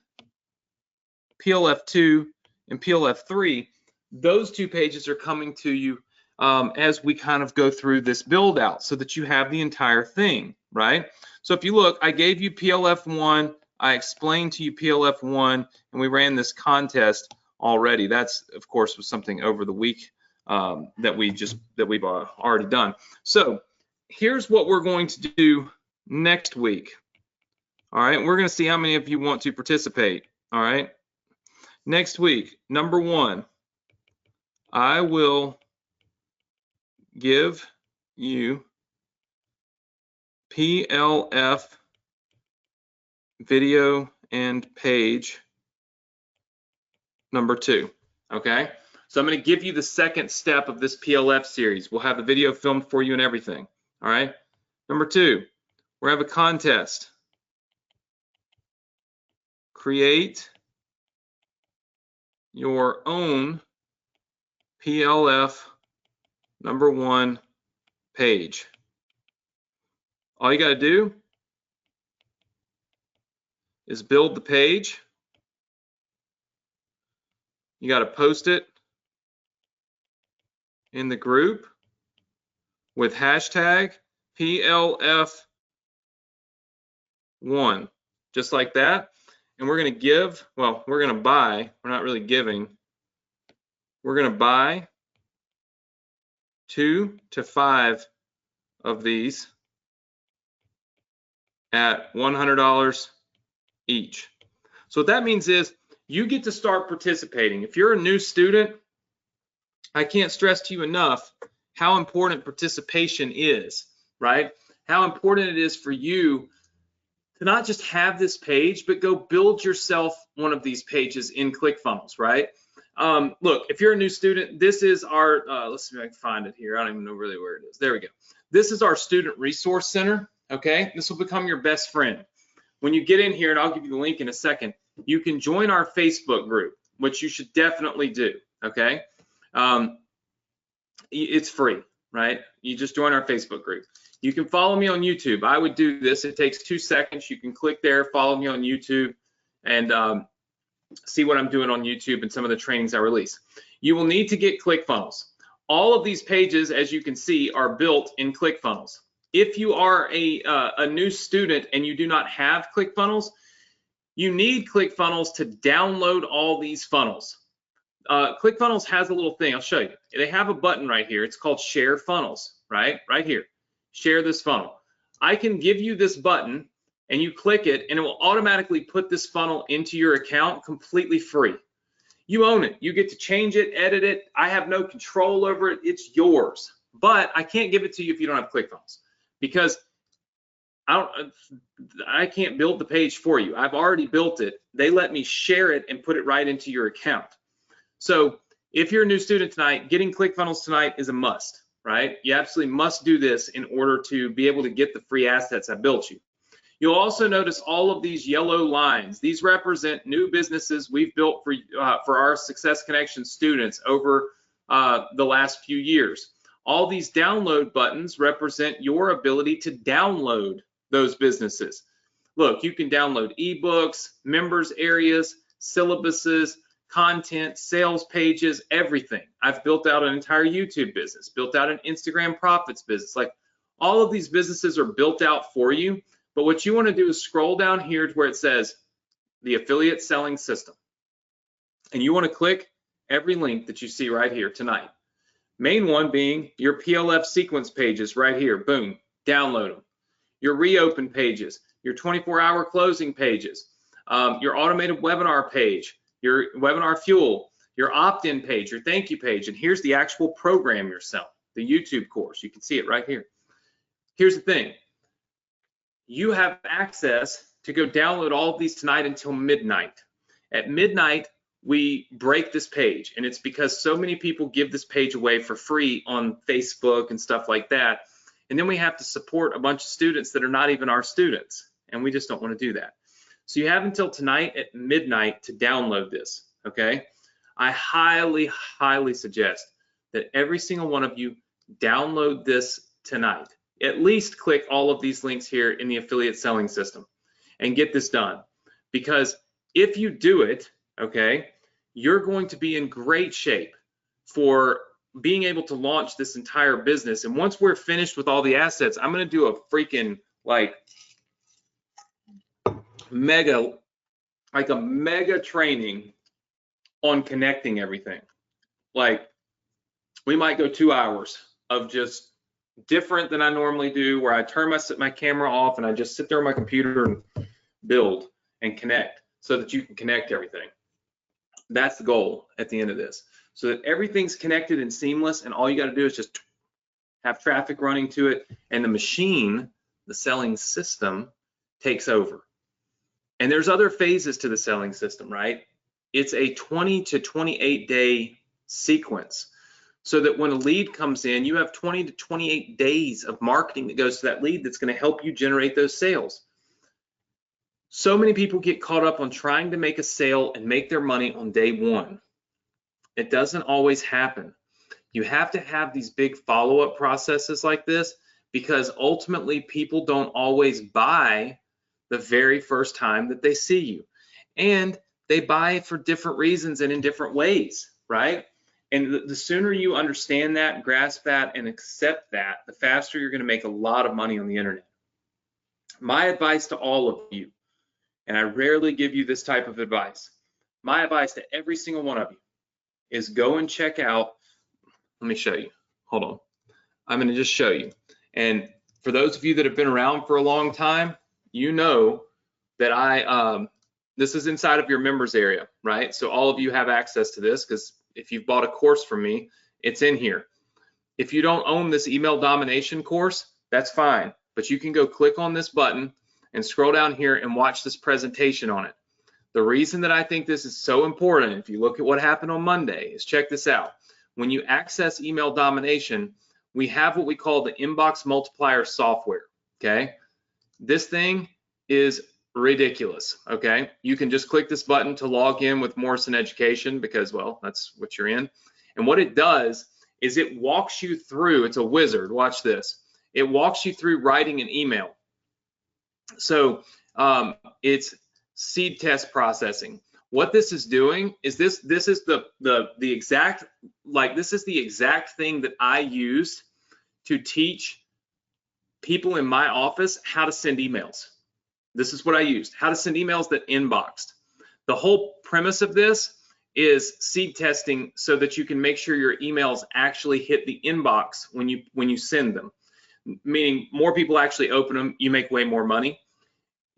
PLF2 and PLF3. Those two pages are coming to you as we kind of go through this build out so that you have the entire thing, right? So if you look, I gave you PLF1, I explained to you PLF1, and we ran this contest already. That's, of course, was something over the week that we've already done. So here's what we're going to do next week. All right, we're going to see how many of you want to participate. All right, next week, number 1, I will give you PLF video and page number 2. Okay, so I'm going to give you the second step of this PLF series. We'll have the video filmed for you and everything. All right, number 2, we'll have a contest. Create your own PLF number 1 page. All you got to do is build the page. You got to post it in the group with hashtag PLF1, just like that. And we're going to give, well, we're going to buy, we're not really giving, we're going to buy 2 to 5 of these at $100 each. So what that means is you get to start participating. If you're a new student, I can't stress to you enough how important participation is, right? How important it is for you to not just have this page, but go build yourself one of these pages in Clickfunnels, right? Look, if you're a new student, this is our, let's see if I can find it here. I don't even know really where it is. There we go. This is our Student Resource Center, okay? This will become your best friend. When you get in here, and I'll give you the link in a second, you can join our Facebook group, which you should definitely do, okay? It's free, right? You just join our Facebook group. You can follow me on YouTube. I would do this. It takes 2 seconds. You can click there, follow me on YouTube, and see what I'm doing on YouTube and some of the trainings I release. You will need to get Clickfunnels. All of these pages, as you can see, are built in Clickfunnels. If you are a new student and you do not have Clickfunnels, you need Clickfunnels to download all these funnels. Clickfunnels has a little thing. I'll show you. They have a button right here. It's called Share Funnels, right here. Share this funnel. I can give you this button and you click it and it will automatically put this funnel into your account completely free. You own it. You get to change it, edit it. I have no control over it. It's yours. but I can't give it to you if you don't have Clickfunnels, because I can't build the page for you. I've already built it. They let me share it and put it right into your account. So if you're a new student tonight, getting Clickfunnels tonight is a must, right? You absolutely must do this in order to be able to get the free assets I built you. You'll also notice all of these yellow lines. These represent new businesses we've built for our Success Connection students over the last few years. All these download buttons represent your ability to download those businesses. Look, you can download ebooks, members areas, syllabuses, content, sales pages, everything. I've built out an entire YouTube business, built out an Instagram profits business. Like, all of these businesses are built out for you. But what you want to do is scroll down here to where it says the affiliate selling system. And you want to click every link that you see right here tonight. Main one being your PLF sequence pages right here. Boom, download them. Your reopen pages, your 24-hour closing pages, your automated webinar page, your webinar fuel, your opt-in page, your thank you page. And here's the actual program you're selling, the YouTube course. You can see it right here. Here's the thing. You have access to go download all of these tonight until midnight. At midnight, we break this page, and it's because so many people give this page away for free on Facebook and stuff like that. And then we have to support a bunch of students that are not even our students, and we just don't want to do that. So you have until tonight at midnight to download this, okay? I highly, highly suggest that every single one of you download this tonight. At least click all of these links here in the affiliate selling system and get this done. Because if you do it, okay, you're going to be in great shape for being able to launch this entire business. And once we're finished with all the assets, I'm going to do a freaking like mega training on connecting everything. Like, we might go 2 hours of just different than I normally do, where I turn my camera off and I just sit there on my computer and build and connect so that you can connect everything. That's the goal at the end of this, so that everything's connected and seamless, and all you got to do is just have traffic running to it, and the machine, the selling system, takes over. And there's other phases to the selling system, right? It's a 20 to 28 day sequence, so that when a lead comes in, you have 20 to 28 days of marketing that goes to that lead that's going to help you generate those sales. So many people get caught up on trying to make a sale and make their money on day one. It doesn't always happen. You have to have these big follow-up processes like this, because ultimately people don't always buy the very first time that they see you. And they buy for different reasons and in different ways, right? And the sooner you understand that, grasp that, and accept that, the faster you're going to make a lot of money on the internet. My advice to all of you, and I rarely give you this type of advice, my advice to every single one of you is go and check out, let me show you, hold on. I'm going to just show you. And for those of you that have been around for a long time, you know that this is inside of your members area, right? So all of you have access to this, because if you've bought a course from me, it's in here. If you don't own this email domination course, that's fine, but you can go click on this button and scroll down here and watch this presentation on it. The reason that I think this is so important, if you look at what happened on Monday, is check this out. When you access email domination, we have what we call the inbox multiplier software, okay? This thing is ridiculous, okay? You can just click this button to log in with Morrison Education, because, well, that's what you're in. And what it does is it walks you through, it's a wizard, watch this. It walks you through writing an email. So it's seed test processing. What this is doing is this is the exact, like, this is the exact thing that I used to teach people in my office how to send emails. This is what I used, how to send emails that inboxed. The whole premise of this is seed testing, so that you can make sure your emails actually hit the inbox when you send them, meaning more people actually open them, you make way more money.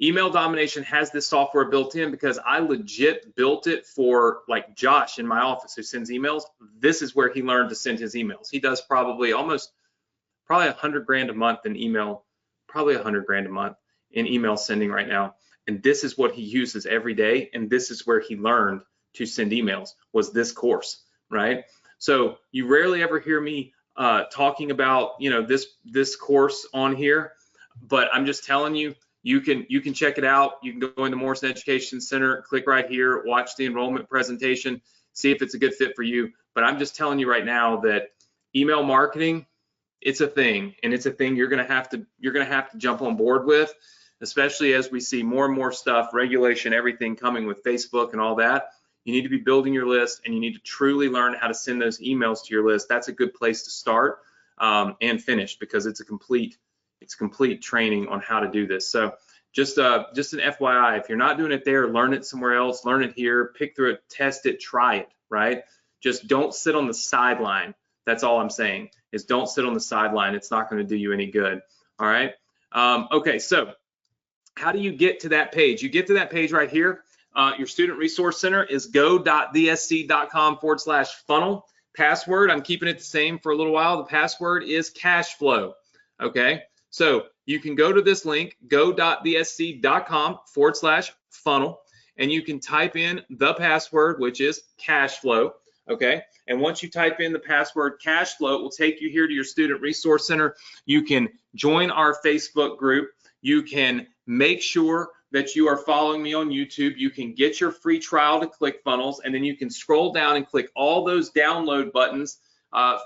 Email domination has this software built in because I legit built it for, like, Josh in my office who sends emails. This is where he learned to send his emails. He does probably almost probably 100 grand a month in email, probably 100 grand a month in email sending right now. And this is what he uses every day. And this is where he learned to send emails, was this course, right? So you rarely ever hear me talking about, you know, this course on here, but I'm just telling you, you can check it out. You can go into Morrison Education Center, click right here, watch the enrollment presentation, see if it's a good fit for you. But I'm just telling you right now that email marketing, it's a thing, and it's a thing you're gonna have to jump on board with, especially as we see more and more stuff, regulation, everything coming with Facebook and all that. You need to be building your list, and you need to truly learn how to send those emails to your list. That's a good place to start and finish, because it's complete training on how to do this. So just an FYI, if you're not doing it there, learn it somewhere else, learn it here, pick through it, test it, try it, right? Just don't sit on the sideline. That's all I'm saying, is don't sit on the sideline. It's not going to do you any good. All right. Okay. So how do you get to that page? You get to that page right here. Your student resource center is go.dsc.com/funnel. Password, I'm keeping it the same for a little while. The password is cash flow. Okay. So you can go to this link, go.dsc.com/funnel, and you can type in the password, which is cash flow. Okay. And once you type in the password cash flow, it will take you here to your student resource center. You can join our Facebook group. You can make sure that you are following me on YouTube. You can get your free trial to Clickfunnels, and then you can scroll down and click all those download buttons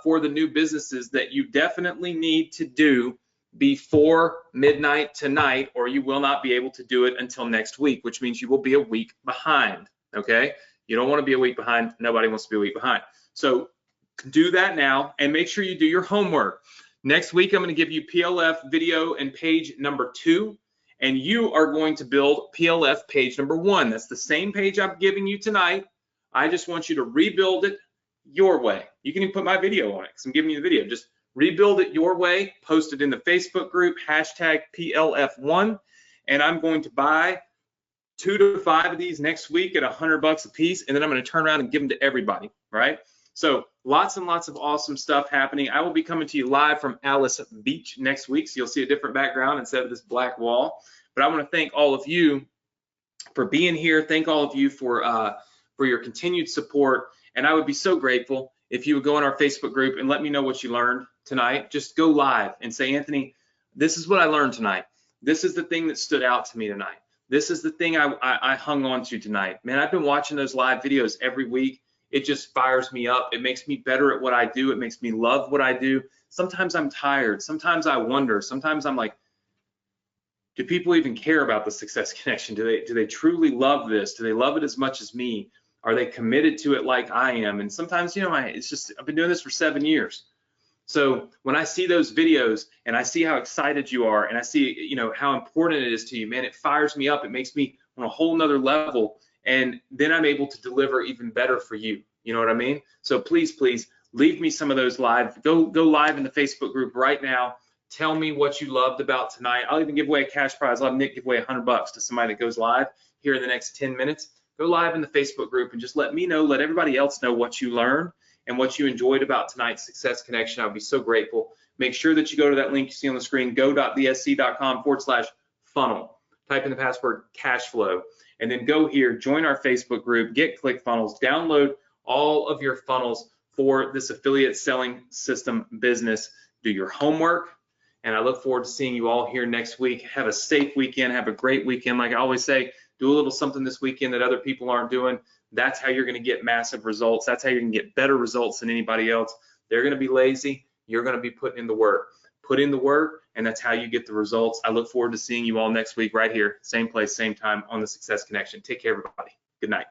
for the new businesses that you definitely need to do before midnight tonight, or you will not be able to do it until next week, which means you will be a week behind. Okay. You don't want to be a week behind. Nobody wants to be a week behind. So do that now, and make sure you do your homework. Next week, I'm going to give you PLF video and page number 2, and you are going to build PLF page number 1. That's the same page I'm giving you tonight. I just want you to rebuild it your way. You can even put my video on it, because I'm giving you the video. Just rebuild it your way, post it in the Facebook group, hashtag PLF1, and I'm going to buy 2 to 5 of these next week at $100 a piece, and then I'm going to turn around and give them to everybody, right? So lots and lots of awesome stuff happening. I will be coming to you live from Alice Beach next week, so you'll see a different background instead of this black wall. But I want to thank all of you for being here. Thank all of you for your continued support, and I would be so grateful if you would go in our Facebook group and let me know what you learned tonight. Just go live and say, Anthony, this is what I learned tonight. This is the thing that stood out to me tonight. This is the thing I hung on to tonight. Man, I've been watching those live videos every week. It just fires me up. It makes me better at what I do. It makes me love what I do. Sometimes I'm tired. Sometimes I wonder. Sometimes I'm like, do people even care about the Success Connection? Do they truly love this? Do they love it as much as me? Are they committed to it like I am? And sometimes, you know, it's just, I've been doing this for 7 years. So when I see those videos and I see how excited you are, and I see, you know, how important it is to you, man, it fires me up. It makes me on a whole nother level. And then I'm able to deliver even better for you. You know what I mean? So please, please leave me some of those live. Go live in the Facebook group right now. Tell me what you loved about tonight. I'll even give away a cash prize. I'll have Nick give away $100 to somebody that goes live here in the next 10 minutes. Go live in the Facebook group and just let me know, let everybody else know what you learned and what you enjoyed about tonight's Success Connection. I would be so grateful. Make sure that you go to that link you see on the screen, go.dsc.com/funnel. Type in the password cash flow, and then go here, join our Facebook group, get Clickfunnels, download all of your funnels for this affiliate selling system business. Do your homework, and I look forward to seeing you all here next week. Have a safe weekend. Have a great weekend. Like I always say, do a little something this weekend that other people aren't doing. That's how you're going to get massive results. That's how you're going to get better results than anybody else. They're going to be lazy. You're going to be putting in the work. Put in the work, and that's how you get the results. I look forward to seeing you all next week right here, same place, same time on the Success Connection. Take care, everybody. Good night.